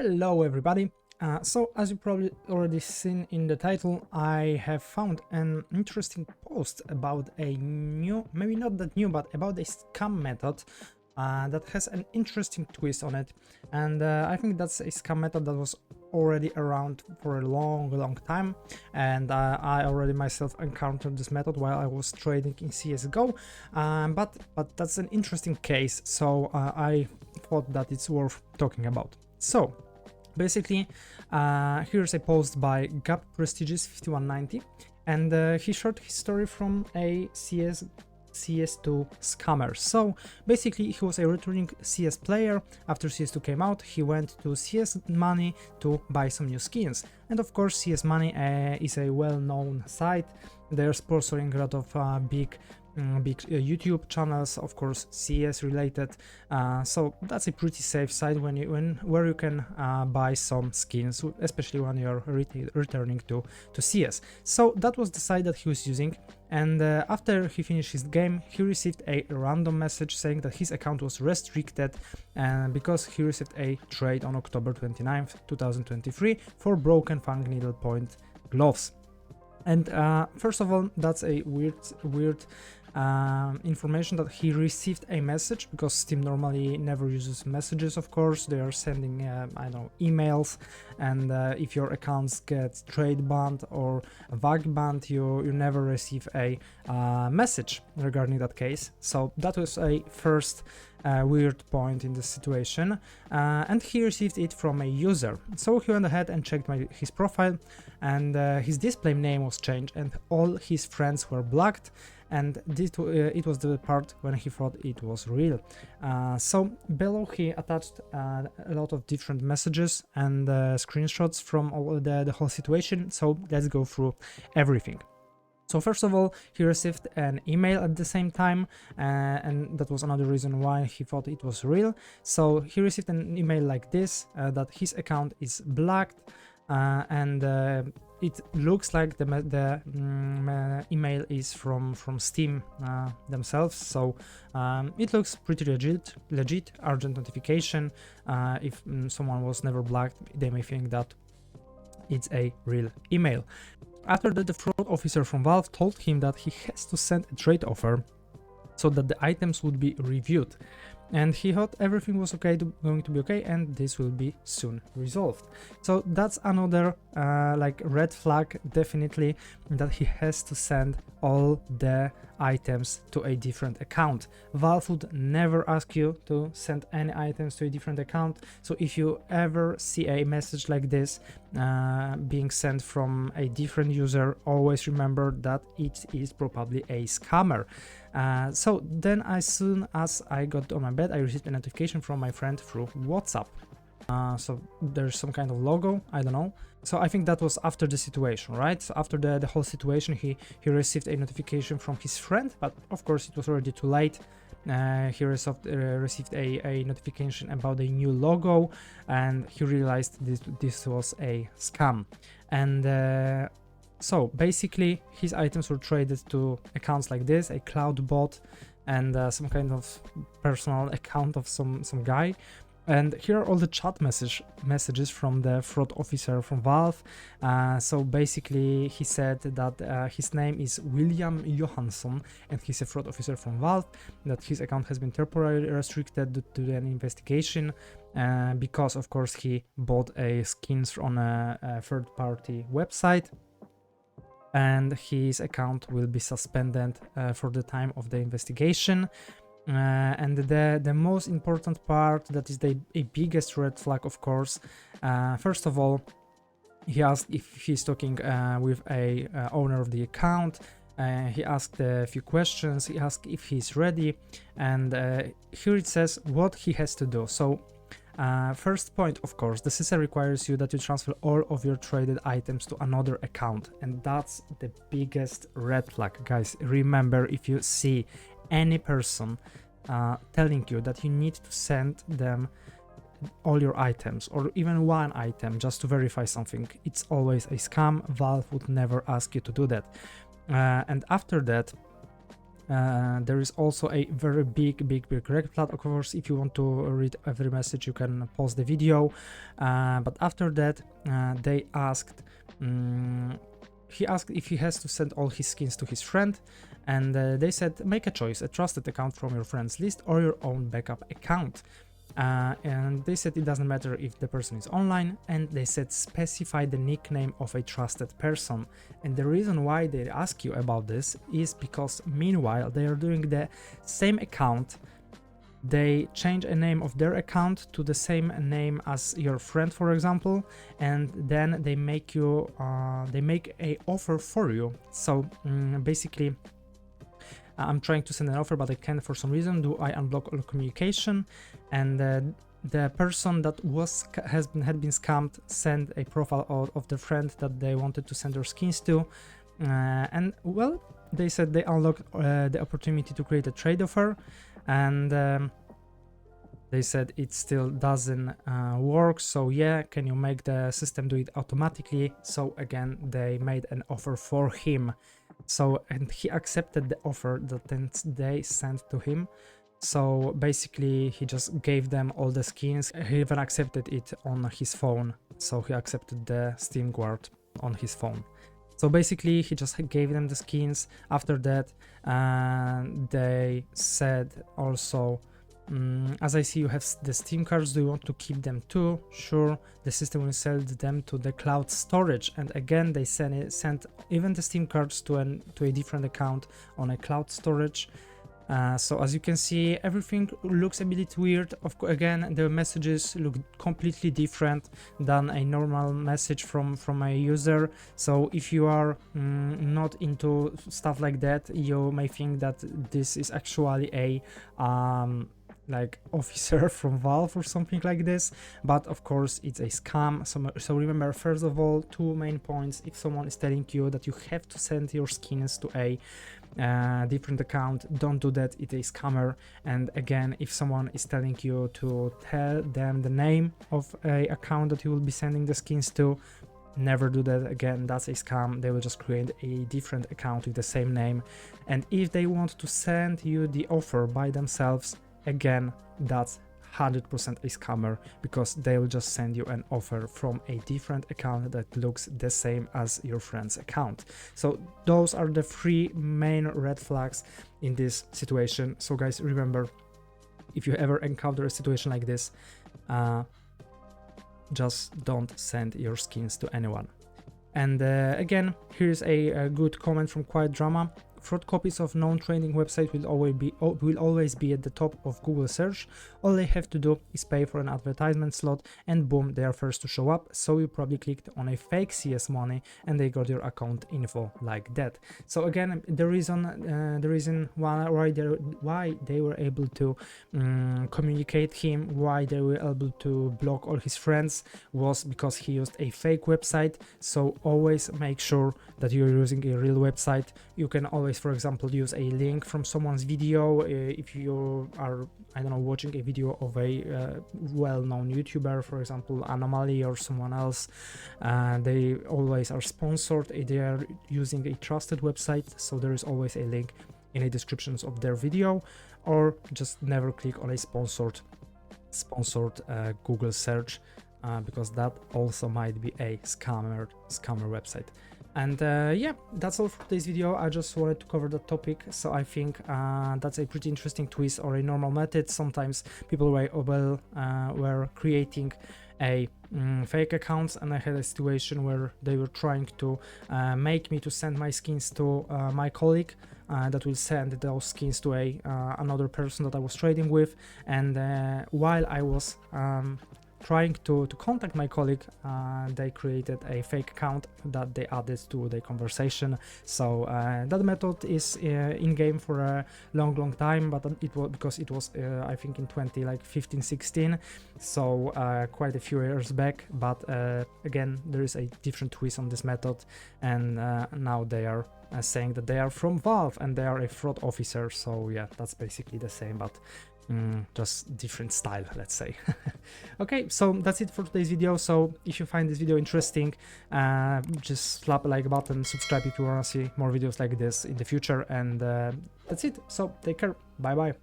Hello everybody. So as you probably already seen in the title, I have found an interesting post about a new, maybe not that new, but about a scam method that has an interesting twist on it. And I think that's a scam method that was already around for a long time, and I already myself encountered this method while I was trading in CSGO, but that's an interesting case, so I thought that it's worth talking about. So basically, here's a post by Gap Prestigious 5190, and he shared his story from a CS2 scammer. So basically, he was a returning CS player. After CS2 came out, he went to CS Money to buy some new skins. And of course, CS Money is a well-known site. They're sponsoring a lot of big YouTube channels, of course CS related, so that's a pretty safe site where you can buy some skins, especially when you're returning to CS. So that was the site that he was using, and after he finished his game, he received a random message saying that his account was restricted because he received a trade on October 29th 2023 for broken fang needle point gloves. And first of all, that's a weird information that he received a message, because Steam normally never uses messages. Of course, they are sending I don't know, emails, and if your accounts get trade banned or VAG banned, you never receive a message regarding that case. So that was a first weird point in the situation, and he received it from a user. So he went ahead and checked his profile, and his display name was changed and all his friends were blocked, and it was the part when he thought it was real. So below he attached a lot of different messages and screenshots from all the whole situation, so let's go through everything. So first of all, he received an email at the same time, and that was another reason why he thought it was real. So he received an email like this, that his account is blocked, and it looks like the email is from Steam themselves. So it looks pretty legit, urgent notification. If someone was never blocked, they may think that it's a real email. After that, the fraud officer from Valve told him that he has to send a trade offer so that the items would be reviewed, and he thought everything was going to be okay, and this will be soon resolved. So that's another like red flag, definitely, that he has to send all the items to a different account. Valve would never ask you to send any items to a different account, so if you ever see a message like this being sent from a different user, always remember that it is probably a scammer. So then, as soon as I got on my bed, I received a notification from my friend through WhatsApp. So there's some kind of logo, I don't know. So I think that was after the situation, right? So after the whole situation, he received a notification from his friend, but of course it was already too late. He received a notification about a new logo, and he realized this was a scam. And so basically his items were traded to accounts like this, a cloud bot and some kind of personal account of some guy. And here are all the chat messages from the fraud officer from Valve. So basically he said that his name is William Johansson, and he's a fraud officer from Valve, that his account has been temporarily restricted due to an investigation because of course he bought skins on a third-party website, and his account will be suspended for the time of the investigation. And the most important part, that is a biggest red flag, of course. First of all, he asked if he's talking with a owner of the account. He asked a few questions. He asked if he's ready, and here it says what he has to do. So first point, of course, the CISA requires you that you transfer all of your traded items to another account, and that's the biggest red flag, guys. Remember, if you see any person telling you that you need to send them all your items or even one item just to verify something, it's always a scam. Valve would never ask you to do that. And after that, There is also a very big red flag. Of course, if you want to read every message, you can pause the video. But after that, they asked, he asked if he has to send all his skins to his friend, and they said make a choice: a trusted account from your friends list or your own backup account. And they said it doesn't matter if the person is online, and they said specify the nickname of a trusted person. And the reason why they ask you about this is because meanwhile they are doing the same account. They change a name of their account to the same name as your friend, for example, and then they make you they make a offer for you. So basically, I'm trying to send an offer, but I can't for some reason. Do I unblock all communication? And the person that had been scammed sent a profile of the friend that they wanted to send their skins to, and well, they said they unlocked the opportunity to create a trade offer, and they said it still doesn't work. So yeah, can you make the system do it automatically? So again, they made an offer for him. So, and he accepted the offer that then they sent to him. So basically he just gave them all the skins. He even accepted it on his phone. So he accepted the Steam Guard on his phone. So basically he just gave them the skins. After that, they said also, as I see you have the Steam cards, do you want to keep them too? Sure, the system will sell them to the cloud storage. And again, they sent even the Steam cards to a different account on a cloud storage. So as you can see, everything looks a bit weird. Again, the messages look completely different than a normal message from a user. So if you are not into stuff like that, you may think that this is actually a like officer from Valve or something like this, but of course it's a scam. So remember, first of all, two main points: if someone is telling you that you have to send your skins to a different account, don't do that, it's a scammer. And again, if someone is telling you to tell them the name of a account that you will be sending the skins to, never do that. Again, that's a scam. They will just create a different account with the same name. And if they want to send you the offer by themselves, again, that's 100% a scammer, because they will just send you an offer from a different account that looks the same as your friend's account. So those are the three main red flags in this situation. So guys, remember, if you ever encounter a situation like this, just don't send your skins to anyone. And again, here's a good comment from Quiet Drama. Fraud copies of known trading websites will always be at the top of Google search. All they have to do is pay for an advertisement slot, and boom, they are first to show up. So you probably clicked on a fake CS money and they got your account info like that. So again, the reason why they were able to communicate him, why they were able to block all his friends, was because he used a fake website. So always make sure that you're using a real website. You can always, for example, use a link from someone's video. If you are, I don't know, watching a video of a well-known YouTuber, for example, Anomaly or someone else, they always are sponsored. They are using a trusted website, so there is always a link in the descriptions of their video. Or just never click on a sponsored Google search, because that also might be a scammer website. And yeah, that's all for today's video. I just wanted to cover that topic. So I think that's a pretty interesting twist, or a normal method. Sometimes people were creating a fake accounts, and I had a situation where they were trying to make me to send my skins to my colleague that will send those skins to another person that I was trading with. And while I was trying to contact my colleague, they created a fake account that they added to the conversation. So that method is in game for a long time, but it was because it was I think in 2015-16, so quite a few years back. But again, there is a different twist on this method, and now they are saying that they are from Valve and they are a fraud officer. So yeah, that's basically the same, but just different style, let's say. Okay, so that's it for today's video. So if you find this video interesting, just slap a like button, subscribe if you want to see more videos like this in the future, and that's it. So take care. Bye bye.